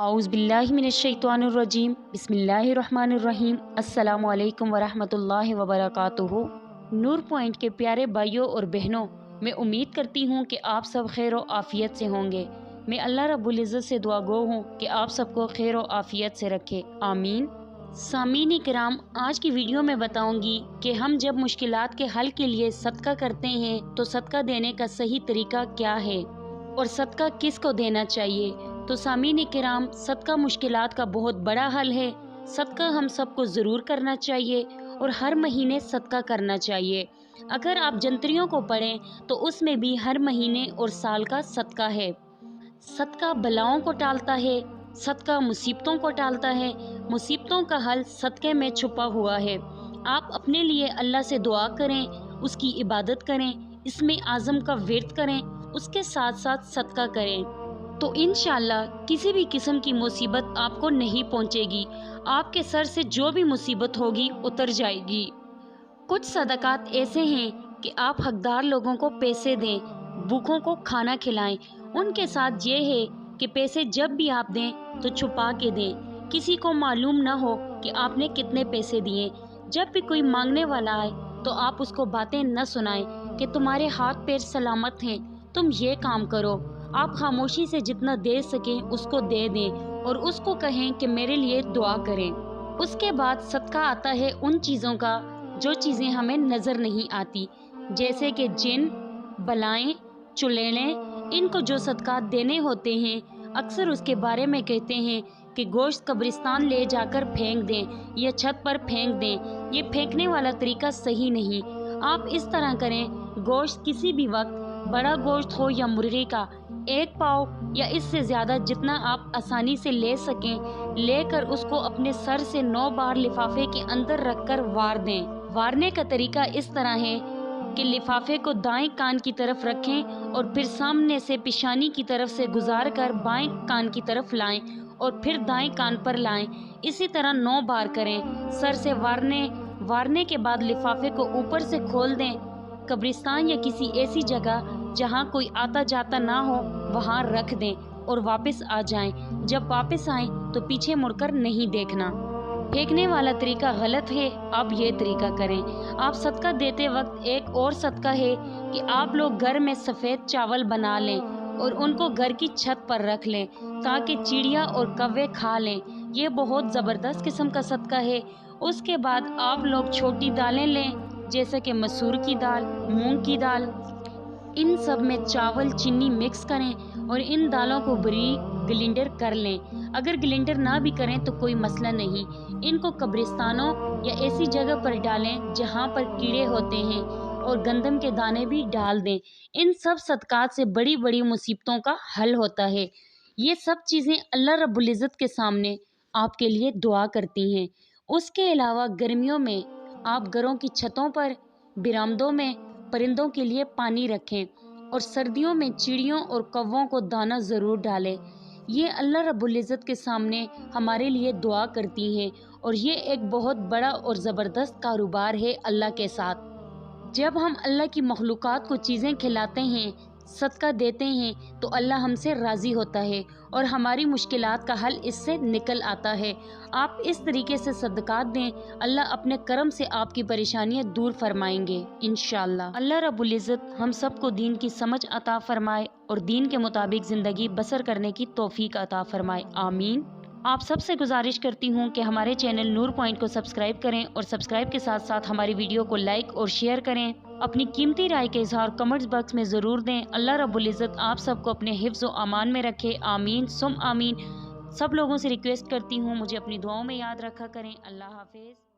औज़ बिल्लाहि मिनश्शैतानिर्रजीम बिस्मिल्लाहिर्रहमानिर्रहीम अस्सलामु अलैकुम वरहमतुल्लाहि वबरकातुहू। नूर पॉइंट के प्यारे भाइयों और बहनों, मैं उम्मीद करती हूँ कि आप सब खैर और आफ़ियत से होंगे। मैं अल्लाह रब्बुल इज़्ज़त से दुआ गो हूँ कि आप सबको खैर और आफ़ियत से रखे, आमीन। सामीन किराम, आज की वीडियो में बताऊंगी कि हम जब मुश्किलात के हल के लिए सदका करते हैं तो सदका देने का सही तरीका क्या है और सदका किसको देना चाहिए। तो सामीन किराम, सदका मुश्किलात का बहुत बड़ा हल है। सदका हम सबको ज़रूर करना चाहिए और हर महीने सदका करना चाहिए। अगर आप जंतरियों को पढ़ें तो उसमें भी हर महीने और साल का सदका है। सदका बलाओं को टालता है, सदका मुसीबतों को टालता है। मुसीबतों का हल सदक़े में छुपा हुआ है। आप अपने लिए अल्लाह से दुआ करें, उसकी इबादत करें, इसमें आज़म का विर्द करें, उसके साथ साथ सदका करें तो इंशाअल्लाह किसी भी किस्म की मुसीबत आपको नहीं पहुंचेगी। आपके सर से जो भी मुसीबत होगी उतर जाएगी। कुछ सदकात ऐसे हैं कि आप हकदार लोगों को पैसे दें, भूखों को खाना खिलाएं। उनके साथ ये है कि पैसे जब भी आप दें तो छुपा के दें, किसी को मालूम ना हो कि आपने कितने पैसे दिए। जब भी कोई मांगने वाला आए तो आप उसको बातें न सुनाएं कि तुम्हारे हाथ पैर सलामत हैं, तुम ये काम करो। आप खामोशी से जितना दे सकें उसको दे दें और उसको कहें कि मेरे लिए दुआ करें। उसके बाद सदका आता है उन चीज़ों का जो चीज़ें हमें नज़र नहीं आती, जैसे कि जिन, बलाएं, चुड़ैलें। इनको जो सदका देने होते हैं अक्सर उसके बारे में कहते हैं कि गोश्त कब्रिस्तान ले जाकर फेंक दें या छत पर फेंक दें। ये फेंकने वाला तरीका सही नहीं। आप इस तरह करें, गोश्त किसी भी वक्त, बड़ा गोश्त हो या मुर्गे का, एक पाव या इससे ज़्यादा जितना आप आसानी से ले सकें, लेकर उसको अपने सर से 9 बार लिफाफे के अंदर रखकर वार दें। वारने का तरीका इस तरह है कि लिफाफे को दाएं कान की तरफ रखें और फिर सामने से पेशानी की तरफ से गुजार कर बाएं कान की तरफ लाएं और फिर दाएं कान पर लाएं। इसी तरह 9 बार करें। सर से वारने के बाद लिफाफे को ऊपर से खोल दें। कब्रिस्तान या किसी ऐसी जगह जहां कोई आता जाता ना हो वहां रख दें और वापस आ जाएं। जब वापस आएं तो पीछे मुड़कर नहीं देखना। फेंकने वाला तरीका गलत है, आप ये तरीका करें। आप सदका देते वक्त एक और सदका है कि आप लोग घर में सफ़ेद चावल बना लें और उनको घर की छत पर रख लें ताकि चिड़िया और कौवे खा लें। ये बहुत ज़बरदस्त किस्म का सदका है। उसके बाद आप लोग छोटी दालें लें, जैसे कि मसूर की दाल, मूंग की दाल। इन सब में चावल, चीनी मिक्स करें और इन दालों को बारीक ग्लिंडर कर लें। अगर ग्लिंडर ना भी करें तो कोई मसला नहीं। इनको कब्रिस्तानों या ऐसी जगह पर डालें जहां पर कीड़े होते हैं और गंदम के दाने भी डाल दें। इन सब सदकात से बड़ी बड़ी मुसीबतों का हल होता है। ये सब चीज़ें अल्लाह रब्बुल इज़्ज़त के सामने आपके लिए दुआ करती हैं। उसके अलावा गर्मियों में आप घरों की छतों पर, बरामदों में परिंदों के लिए पानी रखें और सर्दियों में चिड़ियों और कौवों को दाना ज़रूर डालें। ये अल्लाह रब्बुल इज़्ज़त के सामने हमारे लिए दुआ करती हैं और ये एक बहुत बड़ा और ज़बरदस्त कारोबार है अल्लाह के साथ। जब हम अल्लाह की मखलूक़ात को चीज़ें खिलाते हैं, सदका देते हैं तो अल्लाह हमसे राज़ी होता है और हमारी मुश्किलात का हल इससे निकल आता है। आप इस तरीके से सदकात दें, अल्लाह अपने करम से आपकी परेशानियां दूर फरमाएंगे इंशाअल्लाह। अल्लाह रब्बुल इज़्ज़त हम सबको दीन की समझ अता फरमाए और दीन के मुताबिक ज़िंदगी बसर करने की तौफीक अता फरमाए, आमीन। आप सबसे गुजारिश करती हूँ कि हमारे चैनल नूर पॉइंट को सब्सक्राइब करें और सब्सक्राइब के साथ साथ हमारी वीडियो को लाइक और शेयर करें। अपनी कीमती राय के इज़हार कमेंट्स बॉक्स में ज़रूर दें। अल्लाह रब्बुल इज़्ज़त आप सबको अपने हिफ्ज़ व अमान में रखे, आमीन सुम आमीन। सब लोगों से रिक्वेस्ट करती हूँ मुझे अपनी दुआओं में याद रखा करें। अल्लाह हाफिज़।